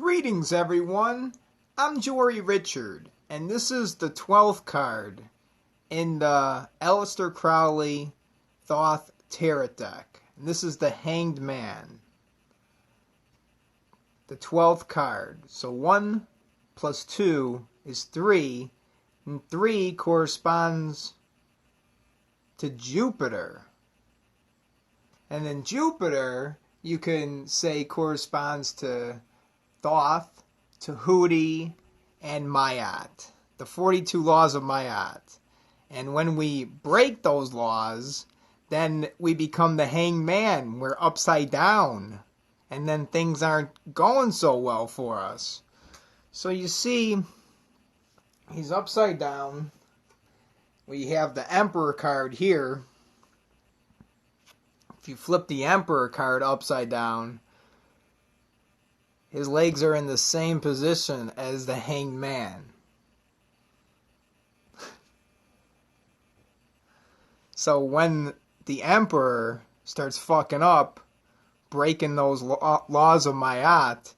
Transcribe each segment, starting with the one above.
Greetings, everyone. I'm Jori Richard, and this is the 12th card in the Aleister Crowley Thoth Tarot deck. And this is the Hanged Man. The 12th card. So 1 plus 2 is 3, and 3 corresponds to Jupiter. And then Jupiter, you can say, corresponds to Thoth, Tahuti, and Mayat, the 42 laws of Mayat. And when we break those laws, then we become the hanged man. We're upside down. And then things aren't going so well for us. So you see, he's upside down. We have the Emperor card here. If you flip the Emperor card upside down, his legs are in the same position as the hanged man. So when the Emperor starts fucking up, breaking those laws of Mayat,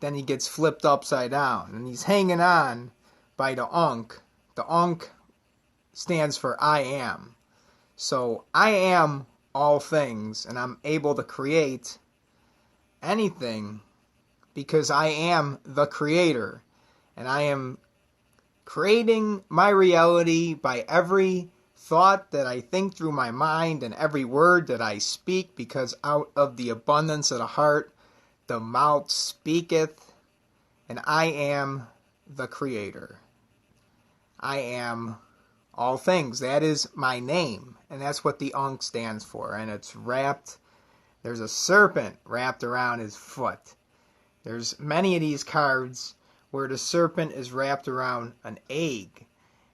then he gets flipped upside down. And he's hanging on by the Ankh. The Ankh stands for I am. So I am all things, and I'm able to create anything because I am the creator. And I am creating my reality by every thought that I think through my mind and every word that I speak, because out of the abundance of the heart, the mouth speaketh. And I am the creator. I am all things. That is my name. And that's what the Ankh stands for. And it's wrapped, there's a serpent wrapped around his foot. There's many of these cards where the serpent is wrapped around an egg.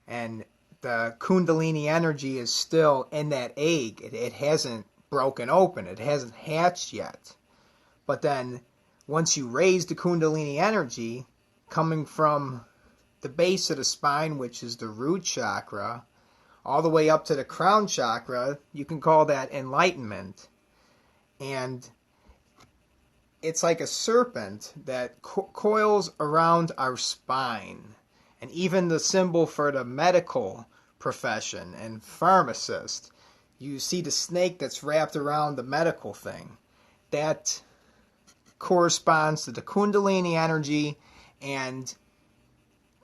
And the Kundalini energy is still in that egg. It hasn't broken open. It hasn't hatched yet. But then once you raise the Kundalini energy coming from the base of the spine, which is the root chakra, all the way up to the crown chakra, you can call that enlightenment. And it's like a serpent that coils around our spine. And even the symbol for the medical profession and pharmacist, you see the snake that's wrapped around the medical thing. That corresponds to the Kundalini energy and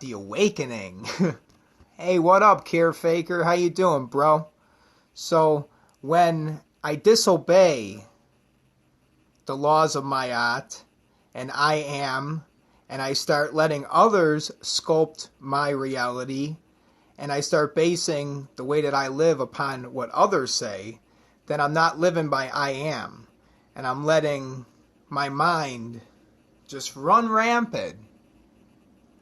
the awakening. Hey, what up, Carefaker? How you doing, bro? So when I disobey the laws of Mayat, and I am, and I start letting others sculpt my reality, and I start basing the way that I live upon what others say, then I'm not living by I am. And I'm letting my mind just run rampant.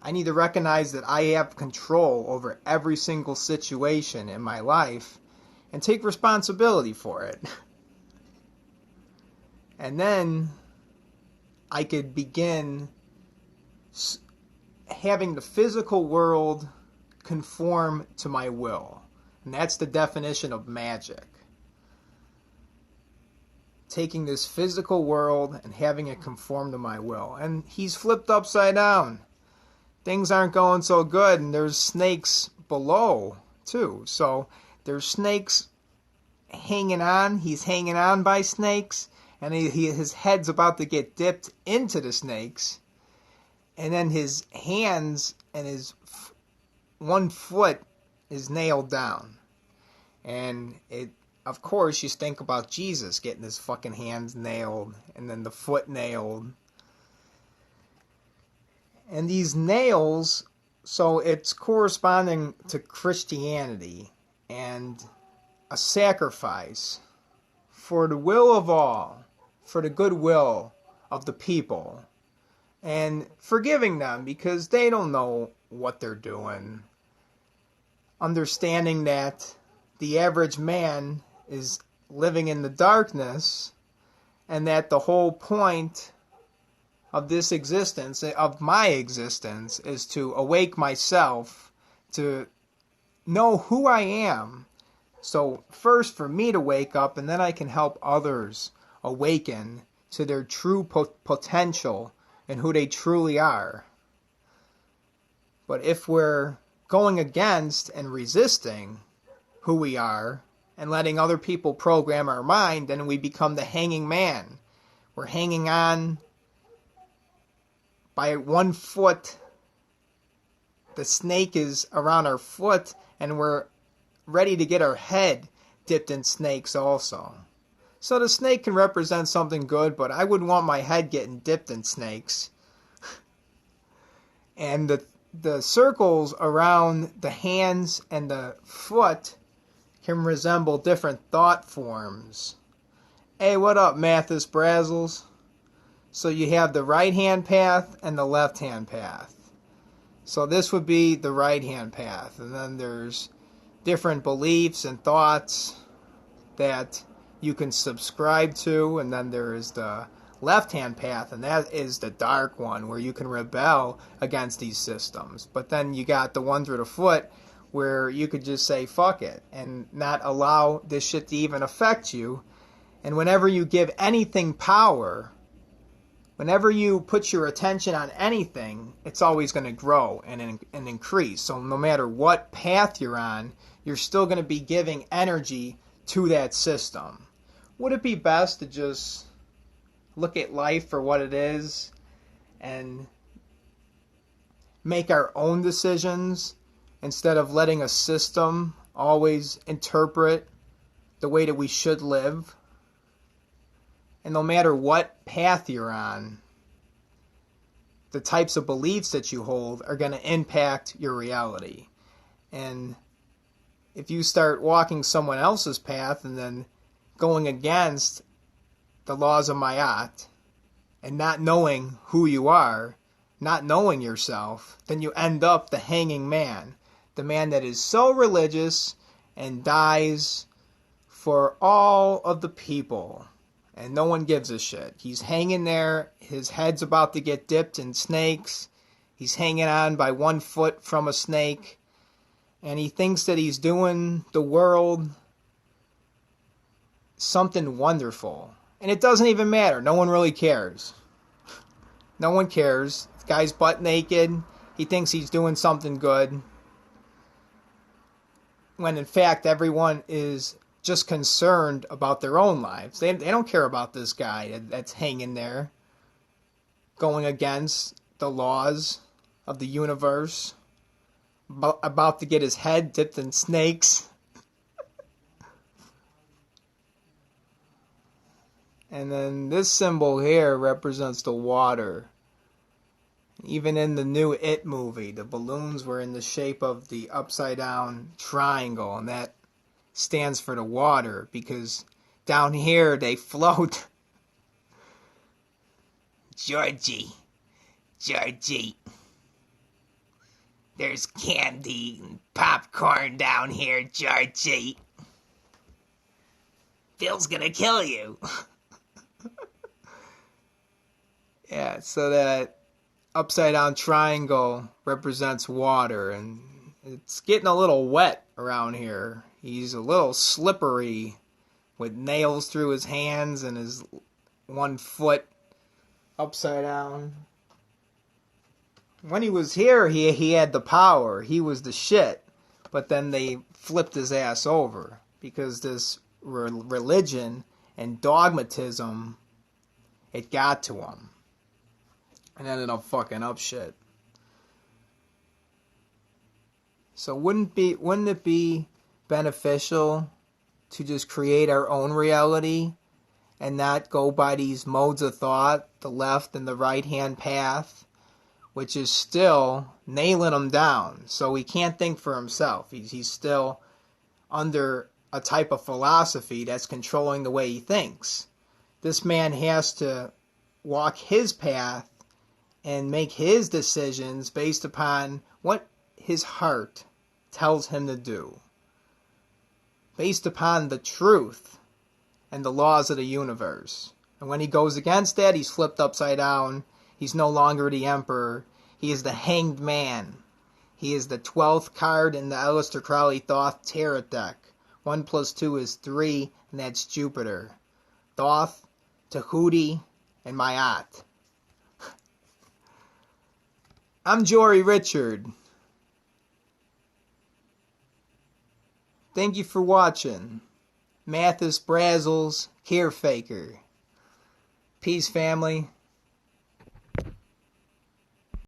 I need to recognize that I have control over every single situation in my life and take responsibility for it. And then I could begin having the physical world conform to my will. And that's the definition of magic. Taking this physical world and having it conform to my will. And he's flipped upside down. Things aren't going so good, and there's snakes below too. So there's snakes hanging on. He's hanging on by snakes. And his head's about to get dipped into the snakes. And then his hands and his one foot is nailed down. And of course, you think about Jesus getting his fucking hands nailed and then the foot nailed. And these nails, so it's corresponding to Christianity and a sacrifice for the will of all, for the goodwill of the people, and forgiving them because they don't know what they're doing. Understanding that the average man is living in the darkness, and that the whole point of this existence, of my existence, is to awake myself, to know who I am. So first for me to wake up, and then I can help others awaken to their true potential and who they truly are. But if we're going against and resisting who we are and letting other people program our mind, then we become the hanging man. We're hanging on by 1 foot. The snake is around our foot, and we're ready to get our head dipped in snakes also. So the snake can represent something good, but I wouldn't want my head getting dipped in snakes. And the circles around the hands and the foot can resemble different thought forms. Hey, what up, Mathis Brazzles? So you have the right-hand path and the left-hand path. So this would be the right-hand path. And then there's different beliefs and thoughts that you can subscribe to. And then there is the left-hand path, and that is the dark one where you can rebel against these systems. But then you got the one through the foot where you could just say fuck it and not allow this shit to even affect you. And whenever you give anything power, whenever you put your attention on anything, it's always going to grow and increase. So no matter what path you're on, you're still going to be giving energy to that system. Would it be best to just look at life for what it is and make our own decisions instead of letting a system always interpret the way that we should live? And no matter what path you're on, the types of beliefs that you hold are going to impact your reality. And if you start walking someone else's path and then going against the laws of Ma'at and not knowing who you are, not knowing yourself, then you end up the hanging man, the man that is so religious and dies for all of the people. And no one gives a shit. He's hanging there. His head's about to get dipped in snakes. He's hanging on by 1 foot from a snake. And he thinks that he's doing the world something wonderful. And it doesn't even matter. No one really cares. No one cares. The guy's butt naked. He thinks he's doing something good. When in fact everyone is just concerned about their own lives. They don't care about this guy that's hanging there, going against the laws of the universe, about to get his head dipped in snakes. And then this symbol here represents the water. Even in the new It movie, the balloons were in the shape of the upside down triangle, and that stands for the water, because down here they float. Georgie, there's candy and popcorn down here, Georgie. Phil's gonna kill you. Yeah, so that upside down triangle represents water, and it's getting a little wet around here. He's a little slippery with nails through his hands and his 1 foot upside down. When he was here, he had the power. He was the shit. But then they flipped his ass over because this religion and dogmatism, it got to him and ended up fucking up shit. So wouldn't it be beneficial to just create our own reality and not go by these modes of thought, the left and the right hand path, which is still nailing him down? So he can't think for himself. He's still under a type of philosophy that's controlling the way he thinks. This man has to walk his path and make his decisions based upon what his heart tells him to do, based upon the truth and the laws of the universe. And when he goes against that, he's flipped upside down. He's no longer the emperor. He is the hanged man. He is the 12th card in the Aleister Crowley Thoth tarot deck. 1 + 2 is 3, and that's Jupiter. Thoth, Tahuti, and Ma'at. I'm Jori Richard. Thank you for watching. Mathis Brazel's Carefaker. Peace, family.